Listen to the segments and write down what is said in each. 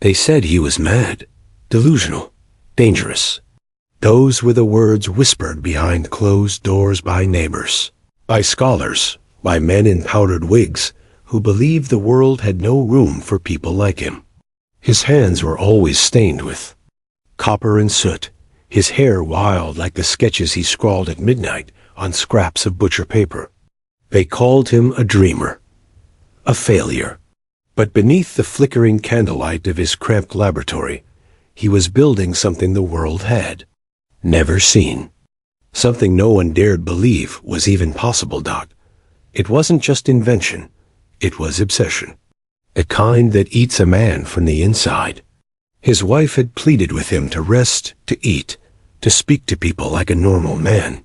They said he was mad, delusional, dangerous. Those were the words whispered behind closed doors by neighbors, by scholars, by men in powdered wigs who believed the world had no room for people like him. His hands were always stained with copper and soot, his hair wild like the sketches he scrawled at midnight on scraps of butcher paper. They called him a dreamer, a failure. But beneath the flickering candlelight of his cramped laboratory, he was building something the world had never seen. Something no one dared believe was even possible, Doc. It wasn't just invention, it was obsession. A kind that eats a man from the inside. His wife had pleaded with him to rest, to eat, to speak to people like a normal man.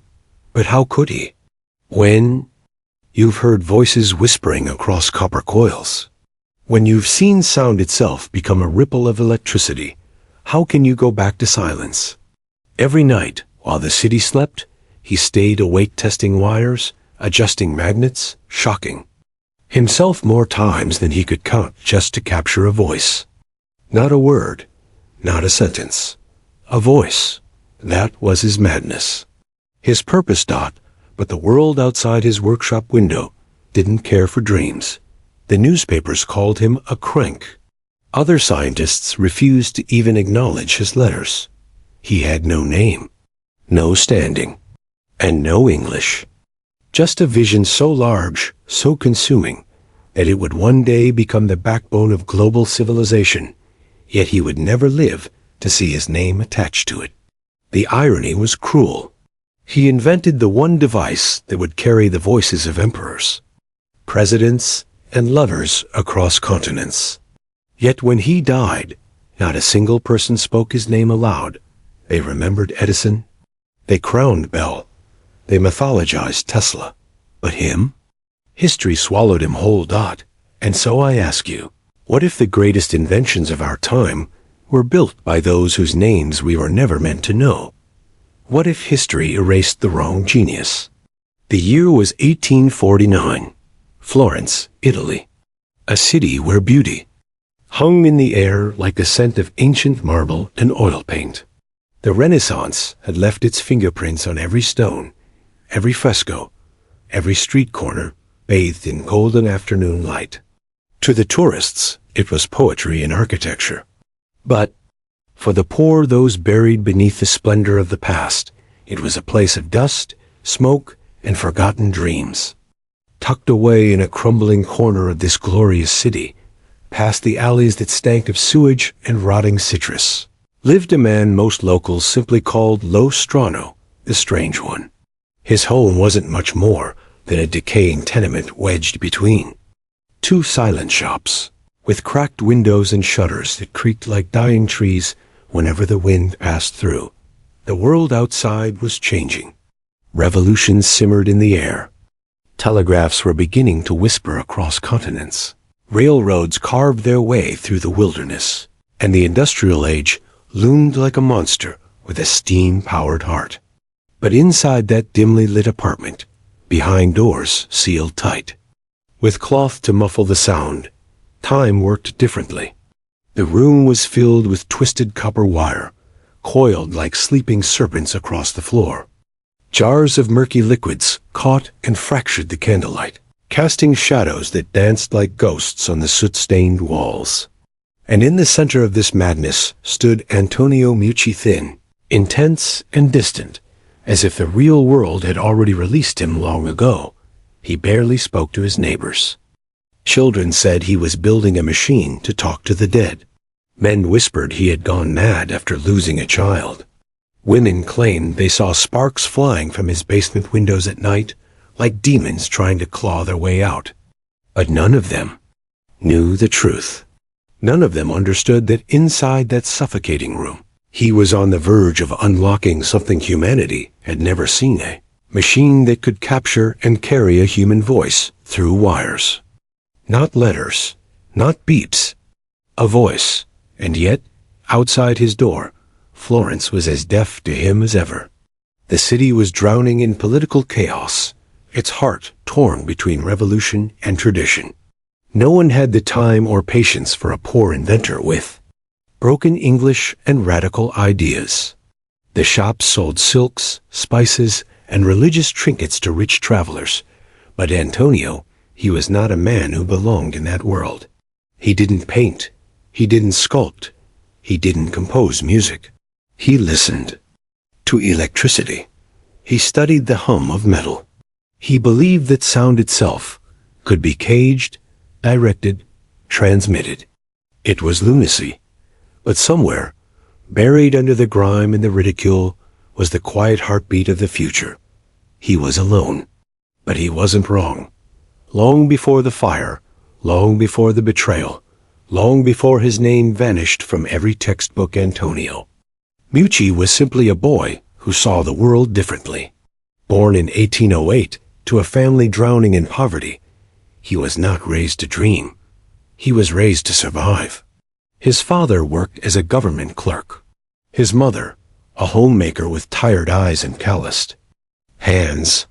But how could he? When you've heard voices whispering across copper coils, when you've seen sound itself become a ripple of electricity, how can you go back to silence? Every night, while the city slept, he stayed awake testing wires, adjusting magnets, shocking himself more times than he could count just to capture a voice. Not a word, not a sentence. A voice. That was his madness. His purpose, Dot, but the world outside his workshop window didn't care for dreams. The newspapers called him a crank. Other scientists refused to even acknowledge his letters. He had no name, no standing, and no English. Just a vision so large, so consuming, that it would one day become the backbone of global civilization, yet he would never live to see his name attached to it. The irony was cruel. He invented the one device that would carry the voices of emperors, presidents, and lovers across continents. Yet when he died, not a single person spoke his name aloud. They remembered Edison. They crowned Bell. They mythologized Tesla. But him? History swallowed him whole, Dot. And so I ask you, what if the greatest inventions of our time were built by those whose names we were never meant to know? What if history erased the wrong genius? The year was 1849. Florence, Italy. A city where beauty hung in the air like the scent of ancient marble and oil paint. The Renaissance had left its fingerprints on every stone, every fresco, every street corner, bathed in golden afternoon light. To the tourists, it was poetry and architecture. But for the poor, those buried beneath the splendor of the past, it was a place of dust, smoke, and forgotten dreams. Tucked away in a crumbling corner of this glorious city, past the alleys that stank of sewage and rotting citrus, lived a man most locals simply called Lo Strano, the Strange One. His home wasn't much more than a decaying tenement wedged between two silent shops, with cracked windows and shutters that creaked like dying trees whenever the wind passed through. The world outside was changing. Revolutions simmered in the air. Telegraphs were beginning to whisper across continents. Railroads carved their way through the wilderness, and the industrial age loomed like a monster with a steam-powered heart. But inside that dimly lit apartment, behind doors sealed tight, with cloth to muffle the sound, time worked differently. The room was filled with twisted copper wire, coiled like sleeping serpents across the floor. Jars of murky liquids caught and fractured the candlelight, casting shadows that danced like ghosts on the soot-stained walls. And in the center of this madness stood Antonio Mucci Thin, intense and distant, as if the real world had already released him long ago. He barely spoke to his neighbors. Children said he was building a machine to talk to the dead. Men whispered he had gone mad after losing a child. Women claimed they saw sparks flying from his basement windows at night, like demons trying to claw their way out. But none of them knew the truth. None of them understood that inside that suffocating room, he was on the verge of unlocking something humanity had never seen, a machine that could capture and carry a human voice through wires. Not letters, not beeps, a voice. And yet, outside his door, Florence was as deaf to him as ever. The city was drowning in political chaos, its heart torn between revolution and tradition. No one had the time or patience for a poor inventor with broken English, and radical ideas. The shops sold silks, spices, and religious trinkets to rich travelers. But Antonio, he was not a man who belonged in that world. He didn't paint. He didn't sculpt. He didn't compose music. He listened to electricity. He studied the hum of metal. He believed that sound itself could be caged, directed, transmitted. It was lunacy. But somewhere, buried under the grime and the ridicule, was the quiet heartbeat of the future. He was alone. But he wasn't wrong. Long before the fire, long before the betrayal, long before his name vanished from every textbook, Antonio Meucci was simply a boy who saw the world differently. Born in 1808 to a family drowning in poverty, he was not raised to dream. He was raised to survive. His father worked as a government clerk. His mother, a homemaker with tired eyes and calloused hands.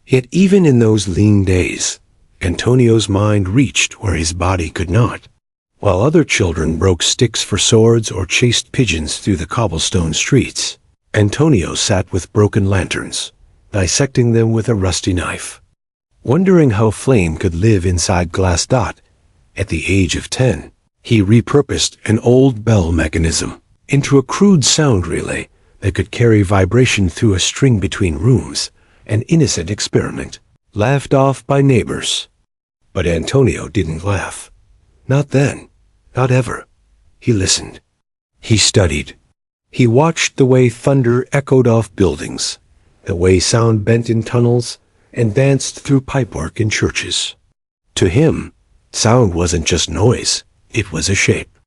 Yet even in those lean days, Antonio's mind reached where his body could not. While other children broke sticks for swords or chased pigeons through the cobblestone streets, Antonio sat with broken lanterns, dissecting them with a rusty knife. Wondering how flame could live inside glass dot, at the age of 10, he repurposed an old bell mechanism into a crude sound relay that could carry vibration through a string between rooms, an innocent experiment, laughed off by neighbors. But Antonio didn't laugh. Not then, not ever. He listened. He studied. He watched the way thunder echoed off buildings, the way sound bent in tunnels and danced through pipework in churches. To him, sound wasn't just noise, it was a shape,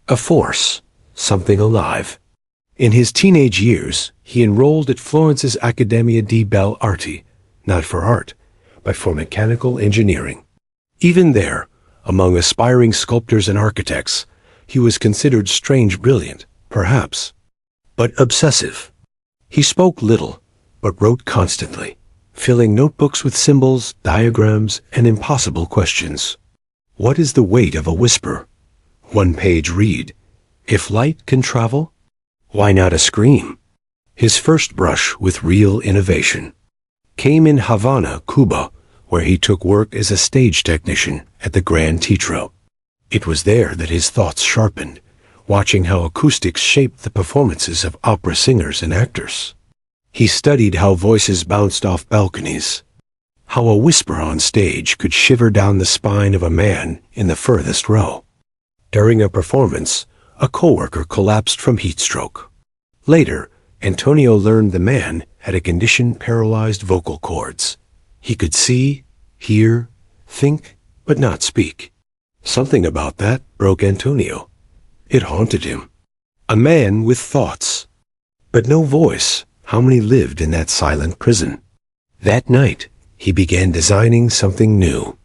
a force, something alive. In his teenage years, he enrolled at Florence's Accademia di Belle Arti, not for art, but for mechanical engineering. Even there, among aspiring sculptors and architects, he was considered strange brilliant, perhaps, but obsessive. He spoke little, but wrote constantly, filling notebooks with symbols, diagrams, and impossible questions. What is the weight of a whisper? One page read. If light can travel, why not a scream? His first brush with real innovation came in Havana, Cuba, where he took work as a stage technician at the Gran Teatro. It was there that his thoughts sharpened, watching how acoustics shaped the performances of opera singers and actors. He studied how voices bounced off balconies, how a whisper on stage could shiver down the spine of a man in the furthest row. During a performance, a coworker collapsed from heat stroke. Later, Antonio learned the man had a condition paralyzed vocal cords. He could see, hear, think, but not speak. Something about that broke Antonio. It haunted him. A man with thoughts, but no voice. How many lived in that silent prison? That night, he began designing something new,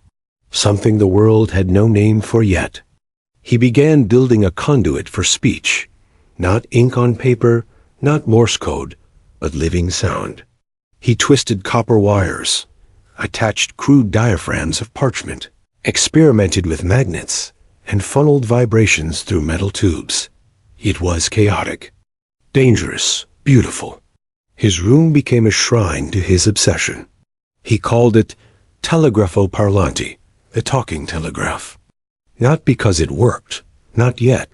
something the world had no name for yet. He began building a conduit for speech, not ink on paper, not Morse code, but living sound. He twisted copper wires, attached crude diaphragms of parchment, experimented with magnets, and funneled vibrations through metal tubes. It was chaotic, dangerous, beautiful. His room became a shrine to his obsession. He called it telegrafo parlanti, the talking telegraph. Not because it worked, not yet,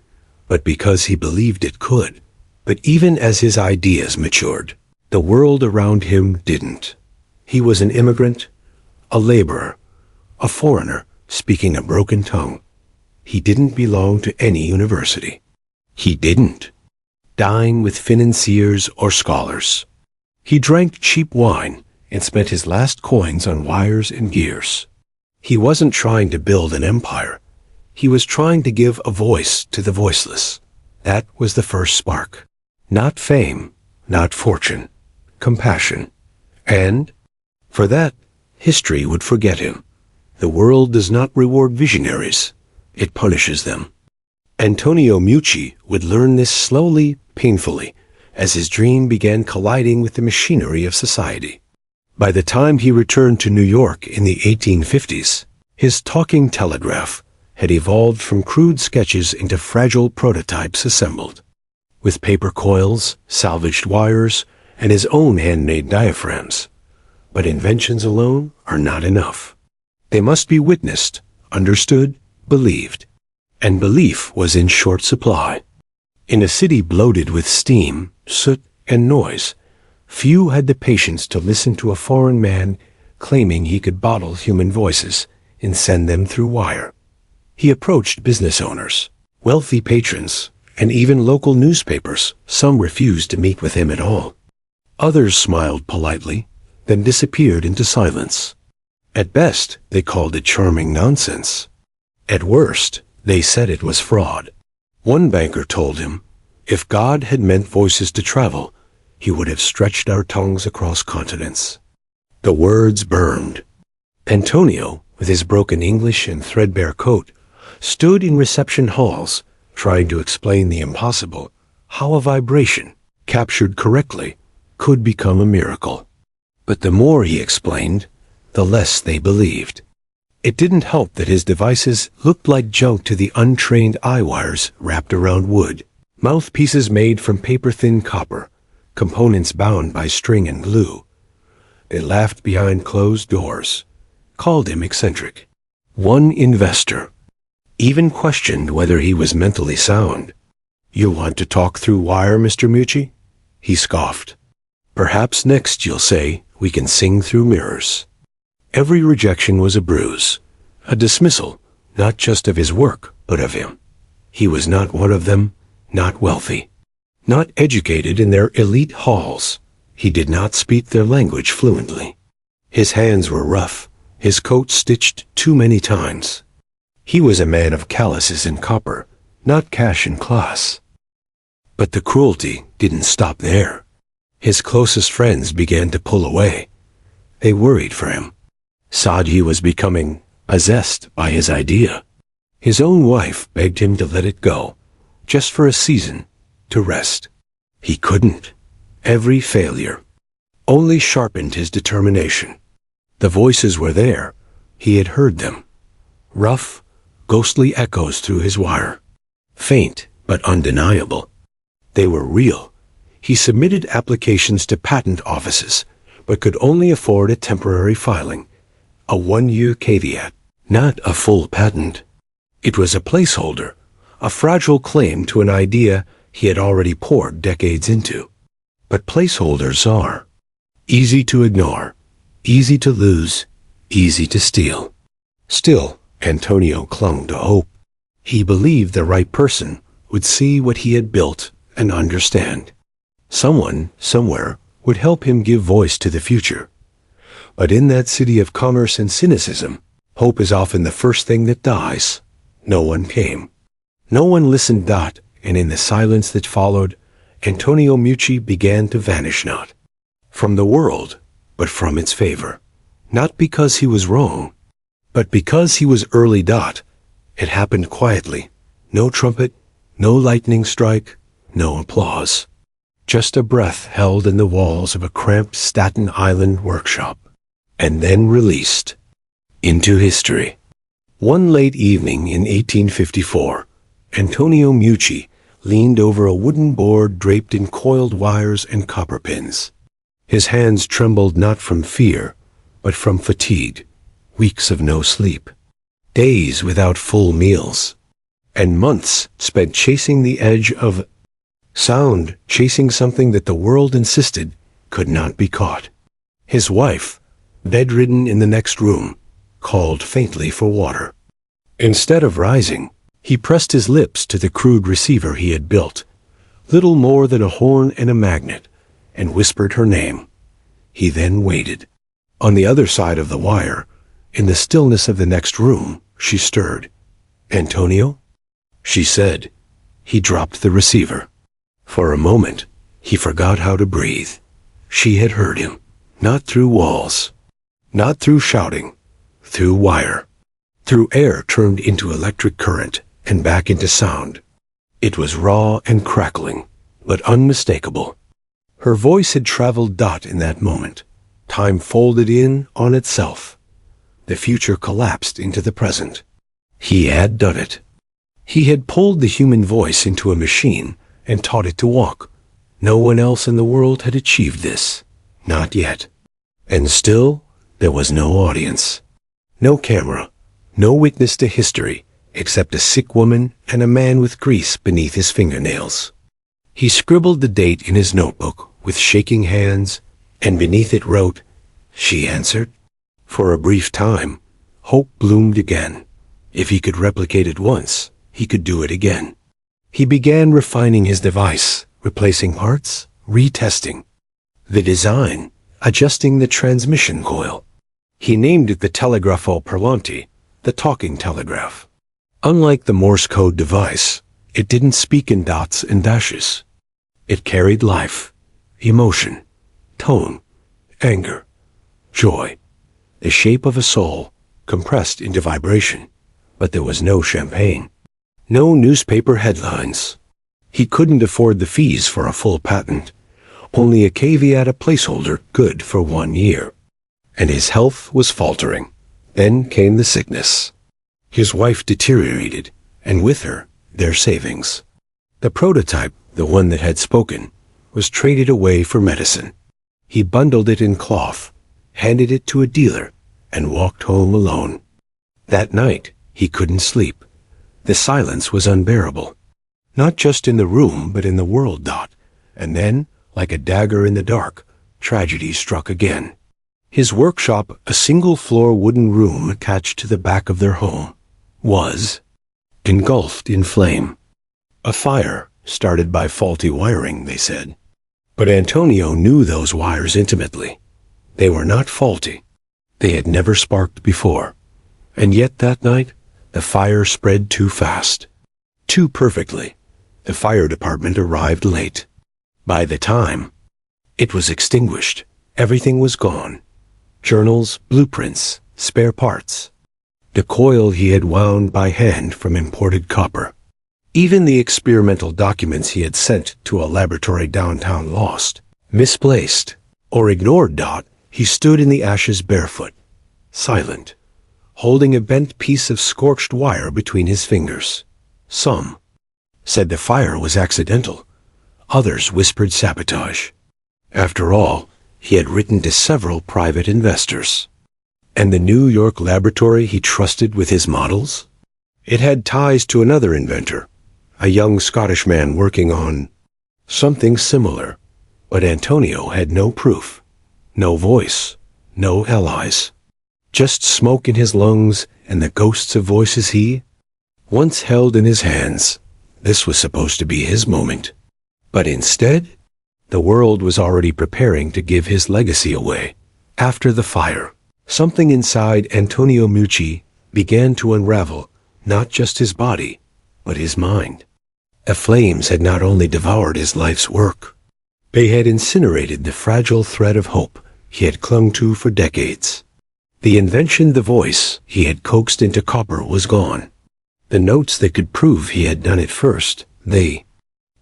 but because he believed it could. But even as his ideas matured, the world around him didn't. He was an immigrant, a laborer, a foreigner speaking a broken tongue. He didn't belong to any university. He didn't dine with financiers or scholars. He drank cheap wine and spent his last coins on wires and gears. He wasn't trying to build an empire. He was trying to give a voice to the voiceless. That was the first spark. Not fame, not fortune, compassion. And, for that, history would forget him. The world does not reward visionaries. It punishes them. Antonio Meucci would learn this slowly, painfully, as his dream began colliding with the machinery of society. By the time he returned to New York in the 1850s, his talking telegraph had evolved from crude sketches into fragile prototypes assembled. With paper coils, salvaged wires, and his own handmade diaphragms. But inventions alone are not enough. They must be witnessed, understood, believed. And belief was in short supply. In a city bloated with steam, soot, and noise, few had the patience to listen to a foreign man claiming he could bottle human voices and send them through wire. He approached business owners, wealthy patrons, and even local newspapers. Some refused to meet with him at all. Others smiled politely, then disappeared into silence. At best, they called it charming nonsense. At worst, they said it was fraud. One banker told him, if God had meant voices to travel, he would have stretched our tongues across continents. The words burned. Antonio, with his broken English and threadbare coat, stood in reception halls, trying to explain the impossible, how a vibration, captured correctly, could become a miracle. But the more he explained, the less they believed. It didn't help that his devices looked like junk to the untrained eye wires wrapped around wood, mouthpieces made from paper-thin copper, components bound by string and glue. They laughed behind closed doors, called him eccentric. One investor even questioned whether he was mentally sound. "You want to talk through wire, Mr. Mucci?" He scoffed. "Perhaps next you'll say we can sing through mirrors." Every rejection was a bruise, a dismissal, not just of his work, but of him. He was not one of them, not wealthy, not educated in their elite halls. He did not speak their language fluently. His hands were rough, his coat stitched too many times. He was a man of calluses and copper, not cash and class. But the cruelty didn't stop there. His closest friends began to pull away. They worried for him. Saji was becoming possessed by his idea. His own wife begged him to let it go, just for a season, to rest. He couldn't. Every failure only sharpened his determination. The voices were there. He had heard them. Rough, ghostly echoes through his wire. Faint, but undeniable. They were real. He submitted applications to patent offices, but could only afford a temporary filing. A 1-year caveat, not a full patent. It was a placeholder, a fragile claim to an idea he had already poured decades into. But placeholders are easy to ignore, easy to lose, easy to steal. Still, Antonio clung to hope. He believed the right person would see what he had built and understand. Someone, somewhere, would help him give voice to the future. But in that city of commerce and cynicism, hope is often the first thing that dies. No one came. No one listened. And in the silence that followed, Antonio Mucci began to vanish, not from the world, but from its favor. Not because he was wrong, but because he was early. It happened quietly. No trumpet, no lightning strike, no applause. Just a breath held in the walls of a cramped Staten Island workshop, and then released into history. One late evening in 1854, Antonio Mucci leaned over a wooden board draped in coiled wires and copper pins. His hands trembled not from fear, but from fatigue, weeks of no sleep, days without full meals, and months spent chasing the edge of sound, chasing something that the world insisted could not be caught. His wife, bedridden in the next room, called faintly for water. Instead of rising, he pressed his lips to the crude receiver he had built, little more than a horn and a magnet, and whispered her name. He then waited. On the other side of the wire, in the stillness of the next room, she stirred. "Antonio?" she said. He dropped the receiver. For a moment, he forgot how to breathe. She had heard him, not through walls, not through shouting, through wire, through air turned into electric current and back into sound. It was raw and crackling, but unmistakable. Her voice had traveled. In that moment, time folded in on itself. The future collapsed into the present. He had done it. He had pulled the human voice into a machine and taught it to walk. No one else in the world had achieved this. Not yet. And still, there was no audience. No camera. No witness to history, except a sick woman and a man with grease beneath his fingernails. He scribbled the date in his notebook with shaking hands, and beneath it wrote, "She answered." For a brief time, hope bloomed again. If he could replicate it once, he could do it again. He began refining his device, replacing parts, retesting the design, adjusting the transmission coil. He named it the Telegrafo Parlante, the talking telegraph. Unlike the Morse code device, it didn't speak in dots and dashes. It carried life, emotion, tone, anger, joy, the shape of a soul compressed into vibration. But there was no champagne, no newspaper headlines. He couldn't afford the fees for a full patent, only a caveat, a placeholder good for 1 year. And his health was faltering. Then came the sickness. His wife deteriorated, and with her, their savings. The prototype, the one that had spoken, was traded away for medicine. He bundled it in cloth, handed it to a dealer, and walked home alone. That night, he couldn't sleep. The silence was unbearable. Not just in the room, but in the world, Dot. And then, like a dagger in the dark, tragedy struck again. His workshop, a single-floor wooden room attached to the back of their home, was engulfed in flame. A fire started by faulty wiring, they said. But Antonio knew those wires intimately. They were not faulty. They had never sparked before. And yet that night, the fire spread too fast. Too perfectly. The fire department arrived late. By the time it was extinguished, everything was gone. Journals, blueprints, spare parts. The coil he had wound by hand from imported copper. Even the experimental documents he had sent to a laboratory downtown lost, misplaced, or ignored. Dot. He stood in the ashes barefoot, silent, holding a bent piece of scorched wire between his fingers. Some said the fire was accidental. Others whispered sabotage. After all, he had written to several private investors. And the New York laboratory he trusted with his models? It had ties to another inventor, a young Scottish man working on something similar. But Antonio had no proof, no voice, no allies. Just smoke in his lungs and the ghosts of voices he once held in his hands. This was supposed to be his moment. But instead, the world was already preparing to give his legacy away. After the fire, something inside Antonio Mucci began to unravel, not just his body, but his mind. The flames had not only devoured his life's work, they had incinerated the fragile thread of hope he had clung to for decades. The invention, the voice he had coaxed into copper, was gone. The notes that could prove he had done it first, the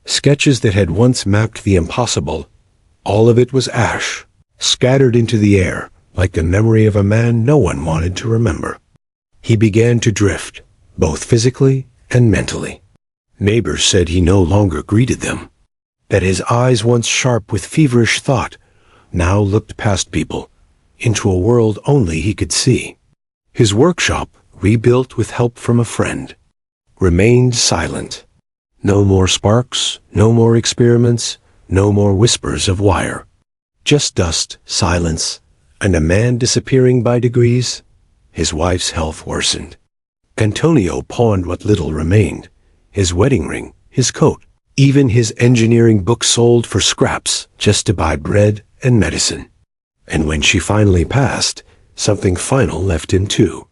sketches that had once mapped the impossible, all of it was ash, scattered into the air, like the memory of a man no one wanted to remember. He began to drift, both physically and mentally. Neighbors said he no longer greeted them, that his eyes, once sharp with feverish thought, now looked past people, into a world only he could see. His workshop, rebuilt with help from a friend, remained silent. No more sparks, no more experiments, no more whispers of wire. Just dust, silence, and a man disappearing by degrees. His wife's health worsened. Antonio pawned what little remained. His wedding ring, his coat, even his engineering book sold for scraps just to buy bread and medicine. And when she finally passed, something final left him too.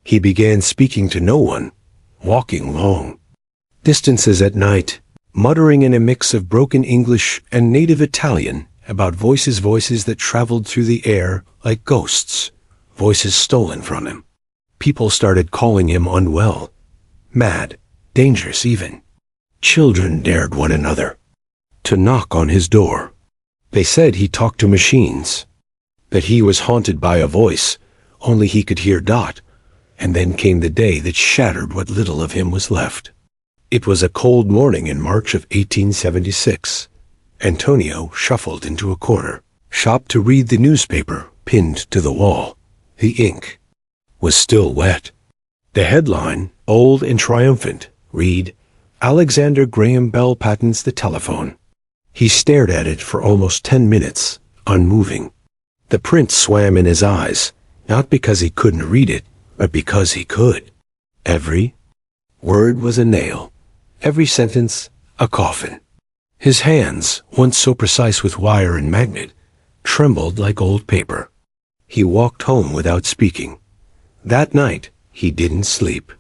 He began speaking to no one, walking long distances at night, muttering in a mix of broken English and native Italian about voices that traveled through the air like ghosts, voices stolen from him. People started calling him unwell, mad, dangerous even. Children dared one another to knock on his door. They said he talked to machines, that he was haunted by a voice only he could hear. And then came the day that shattered what little of him was left. It was a cold morning in March of 1876. Antonio shuffled into a corner, stopped to read the newspaper pinned to the wall. The ink was still wet. The headline, old and triumphant, read, "Alexander Graham Bell patents the telephone." He stared at it for almost 10 minutes, unmoving. The print swam in his eyes, not because he couldn't read it, but because he could. Every word was a nail, every sentence a coffin. His hands, once so precise with wire and magnet, trembled like old paper. He walked home without speaking. That night, he didn't sleep.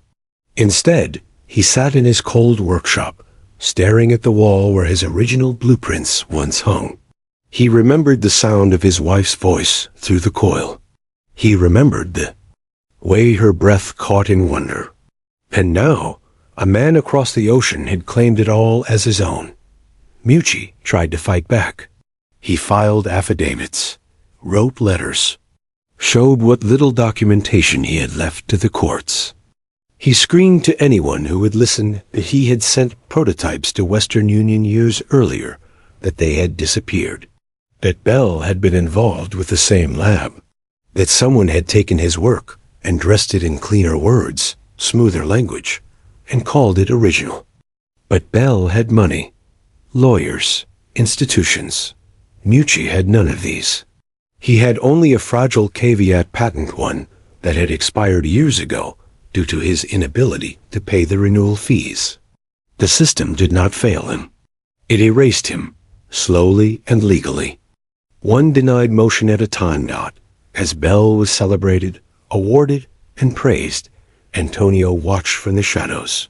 Instead, he sat in his cold workshop, staring at the wall where his original blueprints once hung. He remembered the sound of his wife's voice through the coil. He remembered the way her breath caught in wonder. And now, a man across the ocean had claimed it all as his own. Meucci tried to fight back. He filed affidavits, wrote letters, showed what little documentation he had left to the courts. He screamed to anyone who would listen that he had sent prototypes to Western Union years earlier, that they had disappeared, that Bell had been involved with the same lab, that someone had taken his work and dressed it in cleaner words, smoother language, and called it original. But Bell had money, lawyers, institutions. Meucci had none of these. He had only a fragile caveat patent one that had expired years ago due to his inability to pay the renewal fees. The system did not fail him. It erased him, slowly and legally. One denied motion at a time. As Bell was celebrated, awarded, and praised, Antonio watched from the shadows.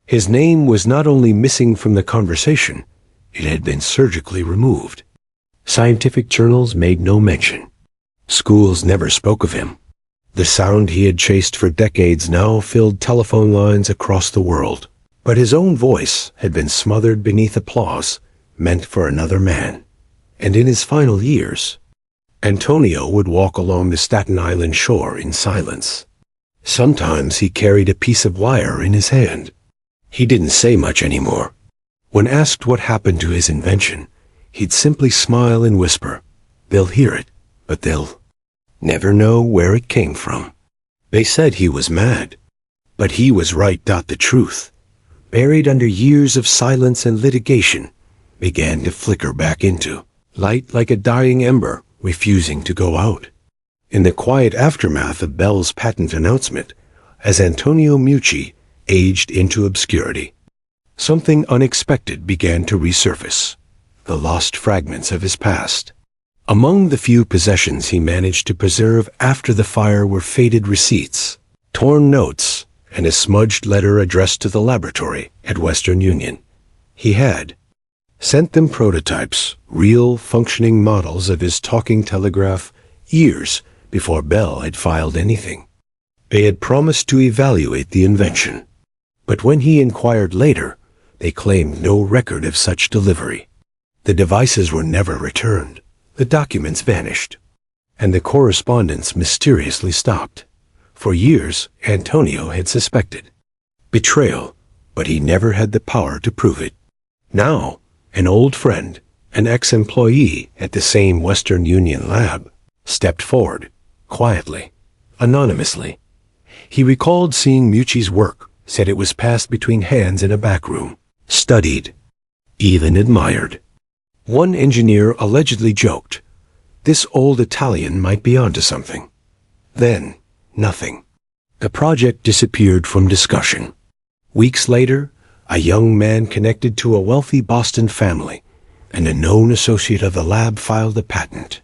His name was not only missing from the conversation, it had been surgically removed. Scientific journals made no mention. Schools never spoke of him. The sound he had chased for decades now filled telephone lines across the world. But his own voice had been smothered beneath applause, meant for another man. And in his final years, Antonio would walk along the Staten Island shore in silence. Sometimes he carried a piece of wire in his hand. He didn't say much anymore. When asked what happened to his invention, he'd simply smile and whisper, "They'll hear it, but they'll never know where it came from." They said he was mad, but he was right. The truth, buried under years of silence and litigation, began to flicker back into light like a dying ember refusing to go out. In the quiet aftermath of Bell's patent announcement, as Antonio Meucci aged into obscurity, something unexpected began to resurface. The lost fragments of his past. Among the few possessions he managed to preserve after the fire were faded receipts, torn notes, and a smudged letter addressed to the laboratory at Western Union. He had sent them prototypes, real functioning models of his talking telegraph, years before Bell had filed anything. They had promised to evaluate the invention, but when he inquired later, they claimed no record of such delivery. The devices were never returned, the documents vanished, and the correspondence mysteriously stopped. For years, Antonio had suspected betrayal, but he never had the power to prove it. Now, an old friend, an ex-employee at the same Western Union lab, stepped forward, quietly, anonymously. He recalled seeing Meucci's work, said it was passed between hands in a back room, studied, even admired. One engineer allegedly joked, "This old Italian might be onto something." Then, nothing. The project disappeared from discussion. Weeks later, a young man connected to a wealthy Boston family and a known associate of the lab filed a patent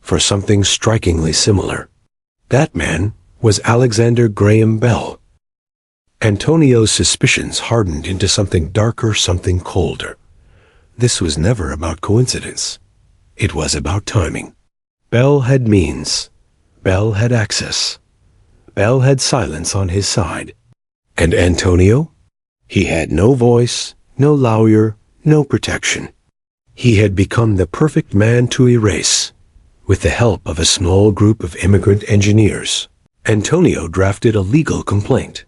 for something strikingly similar. That man was Alexander Graham Bell. Antonio's suspicions hardened into something darker, something colder. This was never about coincidence. It was about timing. Bell had means. Bell had access. Bell had silence on his side. And Antonio? He had no voice, no lawyer, no protection. He had become the perfect man to erase, with the help of a small group of immigrant engineers. Antonio drafted a legal complaint.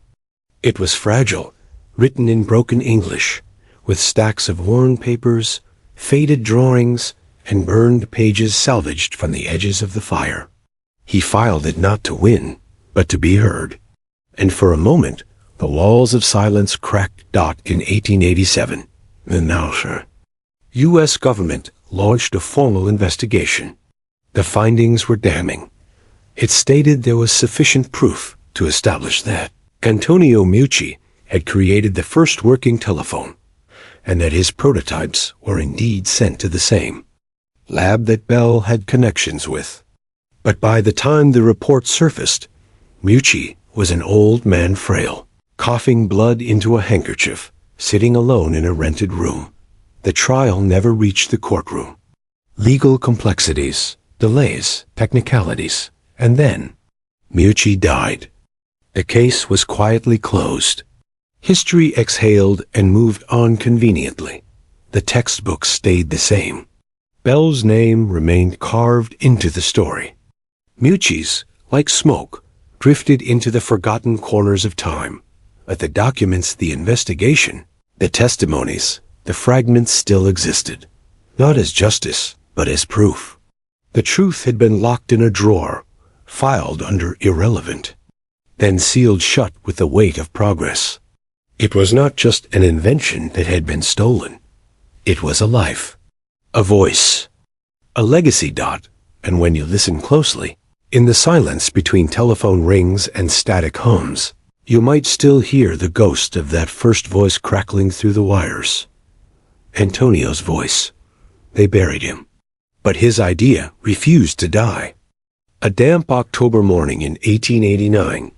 It was fragile, written in broken English, with stacks of worn papers, faded drawings, and burned pages salvaged from the edges of the fire. He filed it not to win, but to be heard. And for a moment, the walls of silence cracked. In 1887, the now, sir, U.S. government launched a formal investigation. The findings were damning. It stated there was sufficient proof to establish that Antonio Meucci had created the first working telephone, and that his prototypes were indeed sent to the same lab that Bell had connections with. But by the time the report surfaced, Meucci was an old man frail, coughing blood into a handkerchief, sitting alone in a rented room. The trial never reached the courtroom. Legal complexities, delays, technicalities, and then Meucci died. The case was quietly closed. History exhaled and moved on conveniently. The textbooks stayed the same. Bell's name remained carved into the story. Meucci's, like smoke, drifted into the forgotten corners of time. But the documents, the investigation, the testimonies, the fragments still existed, not as justice, but as proof. The truth had been locked in a drawer, filed under irrelevant, then sealed shut with the weight of progress. It was not just an invention that had been stolen. It was a life, a voice, a legacy. And when you listen closely, in the silence between telephone rings and static hums, you might still hear the ghost of that first voice crackling through the wires. Antonio's voice. They buried him. But his idea refused to die. A damp October morning in 1889,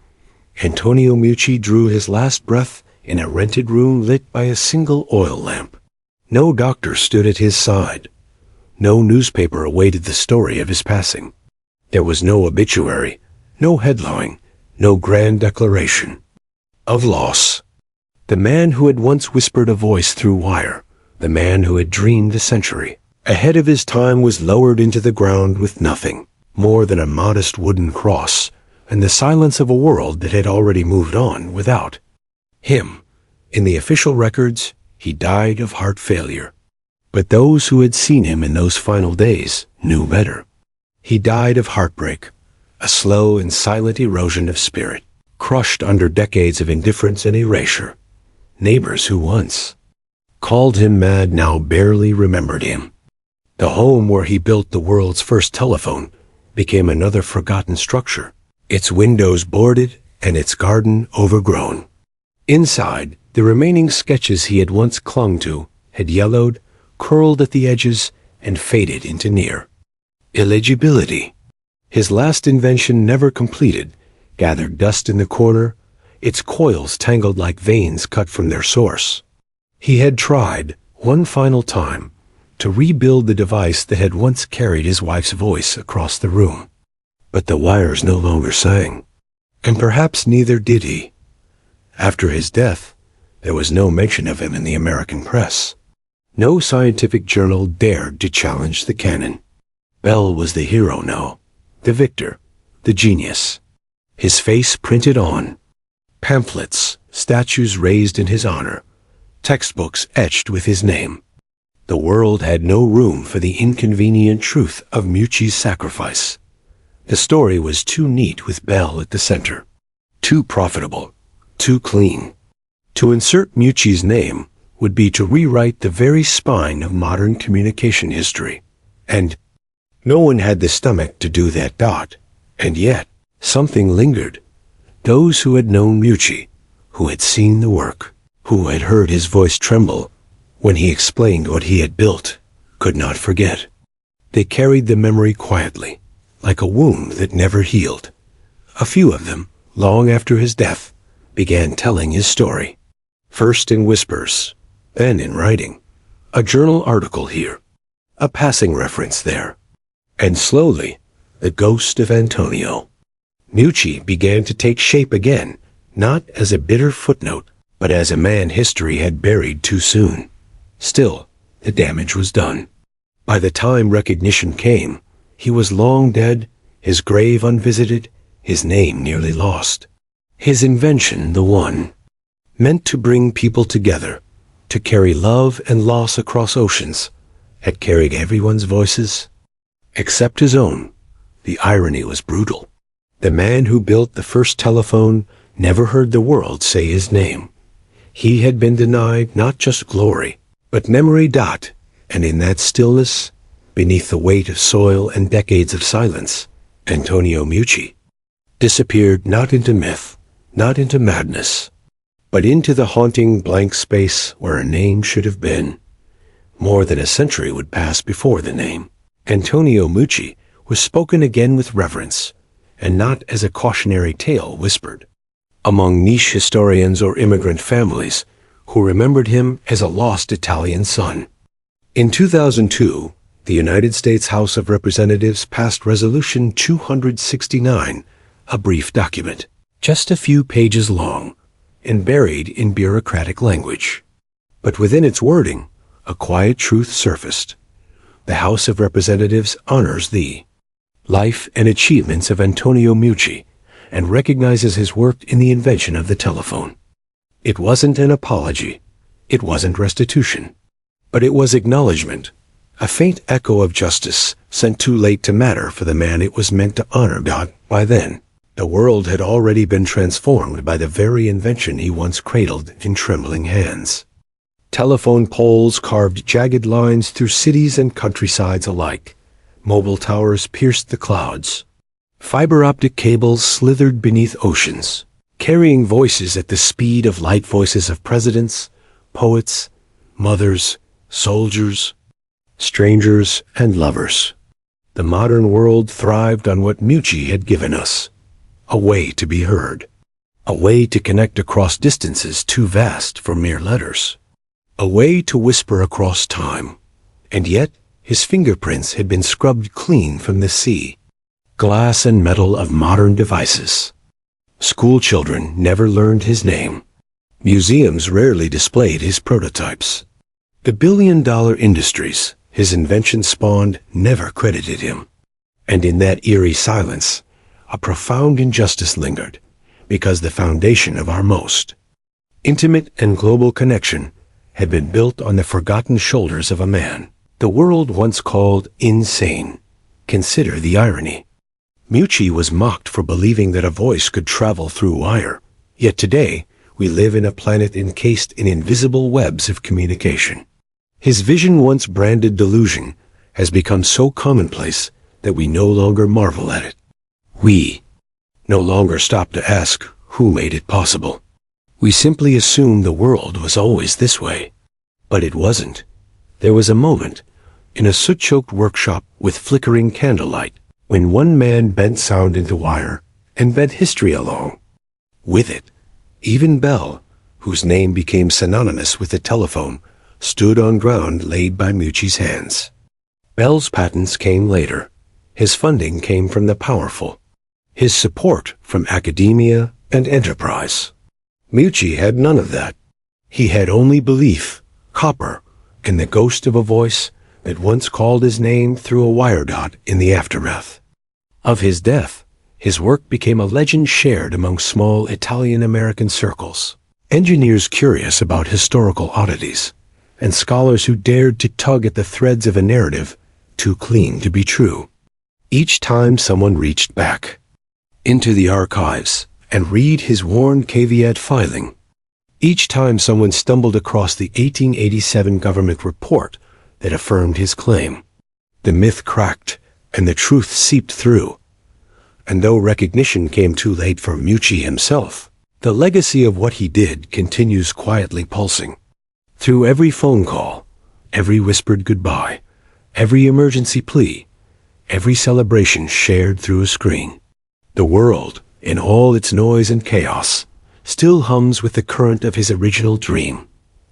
Antonio Meucci drew his last breath in a rented room lit by a single oil lamp. No doctor stood at his side. No newspaper awaited the story of his passing. There was no obituary, no headline, no grand declaration of loss. The man who had once whispered a voice through wire, the man who had dreamed a century ahead of his time, was lowered into the ground with nothing more than a modest wooden cross and the silence of a world that had already moved on without him. In the official records, he died of heart failure. But those who had seen him in those final days knew better. He died of heartbreak, a slow and silent erosion of spirit, crushed under decades of indifference and erasure. Neighbors who once called him mad now barely remembered him. The home where he built the world's first telephone became another forgotten structure, its windows boarded and its garden overgrown. Inside, the remaining sketches he had once clung to had yellowed, curled at the edges, and faded into near illegibility. His last invention, never completed, gathered dust in the corner, its coils tangled like veins cut from their source. He had tried, one final time, to rebuild the device that had once carried his wife's voice across the room. But the wires no longer sang, and perhaps neither did he. After his death, there was no mention of him in the American press. No scientific journal dared to challenge the canon. Bell was the hero now, the victor, the genius. His face printed on pamphlets, statues raised in his honor, textbooks etched with his name. The world had no room for the inconvenient truth of Meucci's sacrifice. The story was too neat with Bell at the center, too profitable, too clean. To insert Meucci's name would be to rewrite the very spine of modern communication history. And no one had the stomach to do that. And yet, something lingered. Those who had known Meucci, who had seen the work, who had heard his voice tremble when he explained what he had built, could not forget. They carried the memory quietly, like a wound that never healed. A few of them, long after his death, began telling his story. First in whispers, then in writing. A journal article here, a passing reference there. And slowly, the ghost of Antonio Meucci began to take shape again, not as a bitter footnote, but as a man history had buried too soon. Still, the damage was done. By the time recognition came, he was long dead, his grave unvisited, his name nearly lost. His invention, the one, meant to bring people together, to carry love and loss across oceans, had carried everyone's voices, except his own. The irony was brutal. The man who built the first telephone never heard the world say his name. He had been denied not just glory, but memory. And in that stillness, beneath the weight of soil and decades of silence, Antonio Meucci disappeared not into myth, not into madness, but into the haunting blank space where a name should have been. More than a century would pass before the name. Antonio Meucci was spoken again with reverence, and not as a cautionary tale whispered among niche historians or immigrant families who remembered him as a lost Italian son. In 2002, the United States House of Representatives passed Resolution 269, a brief document, just a few pages long, and buried in bureaucratic language. But within its wording, a quiet truth surfaced. The House of Representatives honors the life and achievements of Antonio Meucci and recognizes his work in the invention of the telephone. It wasn't an apology. It wasn't restitution. But it was acknowledgement, a faint echo of justice sent too late to matter for the man it was meant to honor. By then, the world had already been transformed by the very invention he once cradled in trembling hands. Telephone poles carved jagged lines through cities and countrysides alike. Mobile towers pierced the clouds. Fiber optic cables slithered beneath oceans, carrying voices at the speed of light, voices of presidents, poets, mothers, soldiers, strangers, and lovers. The modern world thrived on what Meucci had given us, a way to be heard, a way to connect across distances too vast for mere letters, a way to whisper across time. And yet, his fingerprints had been scrubbed clean from the sea, glass and metal of modern devices. School children never learned his name. Museums rarely displayed his prototypes. The billion-dollar industries his invention spawned never credited him. And in that eerie silence, a profound injustice lingered, because the foundation of our most intimate and global connection had been built on the forgotten shoulders of a man the world once called insane. Consider the irony. Meucci was mocked for believing that a voice could travel through wire, yet today we live in a planet encased in invisible webs of communication. His vision, once branded delusion, has become so commonplace that we no longer marvel at it. We no longer stop to ask who made it possible. We simply assume the world was always this way. But it wasn't. There was a moment, in a soot-choked workshop with flickering candlelight, when one man bent sound into wire and bent history along with it. Even Bell, whose name became synonymous with the telephone, stood on ground laid by Meucci's hands. Bell's patents came later. His funding came from the powerful. His support from academia and enterprise. Meucci had none of that. He had only belief, copper, and the ghost of a voice that once called his name through a wire dot in the aftermath of his death. His work became a legend shared among small Italian-American circles, engineers curious about historical oddities, and scholars who dared to tug at the threads of a narrative too clean to be true. Each time someone reached back into the archives and read his worn caveat filing, each time someone stumbled across the 1887 government report that affirmed his claim, the myth cracked and the truth seeped through. And though recognition came too late for Meucci himself, the legacy of what he did continues quietly pulsing. Through every phone call, every whispered goodbye, every emergency plea, every celebration shared through a screen, the world, in all its noise and chaos, still hums with the current of his original dream,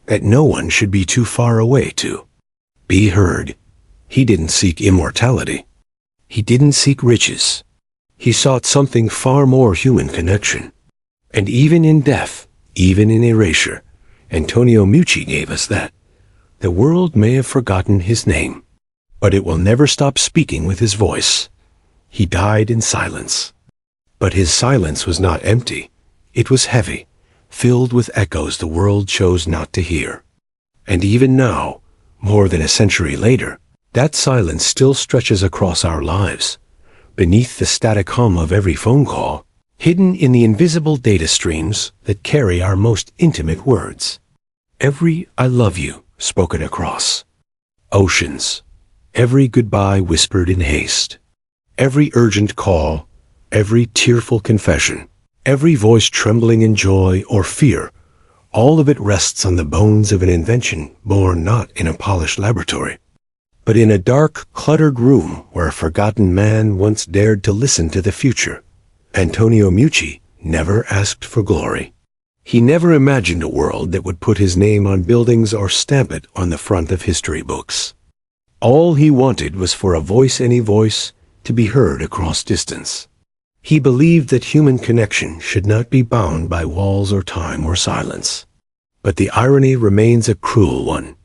that no one should be too far away to be heard. He didn't seek immortality. He didn't seek riches. He sought something far more human: connection. And even in death, even in erasure, Antonio Meucci gave us that. The world may have forgotten his name, but it will never stop speaking with his voice. He died in silence. But his silence was not empty. It was heavy, filled with echoes the world chose not to hear. And even now, more than a century later, that silence still stretches across our lives, beneath the static hum of every phone call, hidden in the invisible data streams that carry our most intimate words. Every "I love you" spoken across oceans, every goodbye whispered in haste, every urgent call, every tearful confession, every voice trembling in joy or fear, all of it rests on the bones of an invention born not in a polished laboratory, but in a dark, cluttered room where a forgotten man once dared to listen to the future. Antonio Meucci never asked for glory. He never imagined a world that would put his name on buildings or stamp it on the front of history books. All he wanted was for a voice, any voice, to be heard across distance. He believed that human connection should not be bound by walls or time or silence. But the irony remains a cruel one.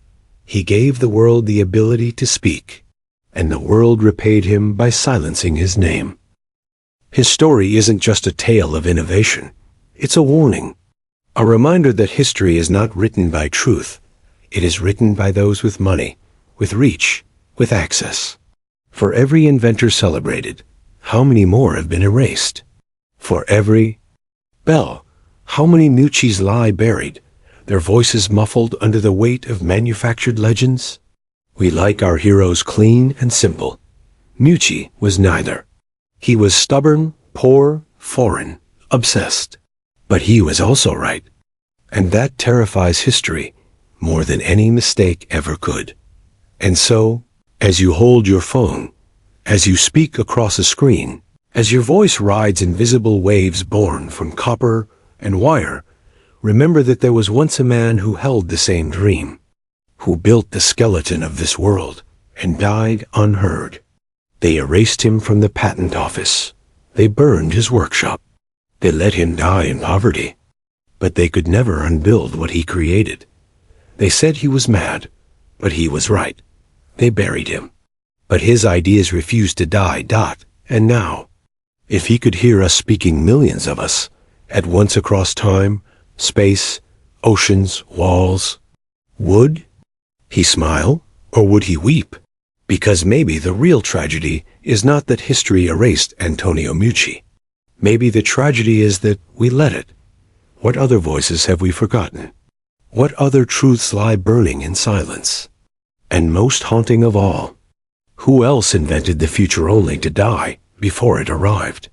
He gave the world the ability to speak, and the world repaid him by silencing his name. His story isn't just a tale of innovation. It's a warning, a reminder that history is not written by truth. It is written by those with money, with reach, with access. For every inventor celebrated, how many more have been erased? For every bell, how many Meuccis lie buried, their voices muffled under the weight of manufactured legends? We like our heroes clean and simple. Meucci was neither. He was stubborn, poor, foreign, obsessed. But he was also right. And that terrifies history more than any mistake ever could. And so, as you hold your phone, as you speak across a screen, as your voice rides invisible waves born from copper and wire, remember that there was once a man who held the same dream, who built the skeleton of this world and died unheard. They erased him from the patent office. They burned his workshop. They let him die in poverty. But they could never unbuild what he created. They said he was mad, but he was right. They buried him. But his ideas refused to die. And now, if he could hear us speaking, millions of us, at once across time, space, oceans, walls, would he smile or would he weep? Because maybe the real tragedy is not that history erased Antonio Meucci. Maybe the tragedy is that we let it. What other voices have we forgotten? What other truths lie burning in silence? And most haunting of all, who else invented the future only to die before it arrived?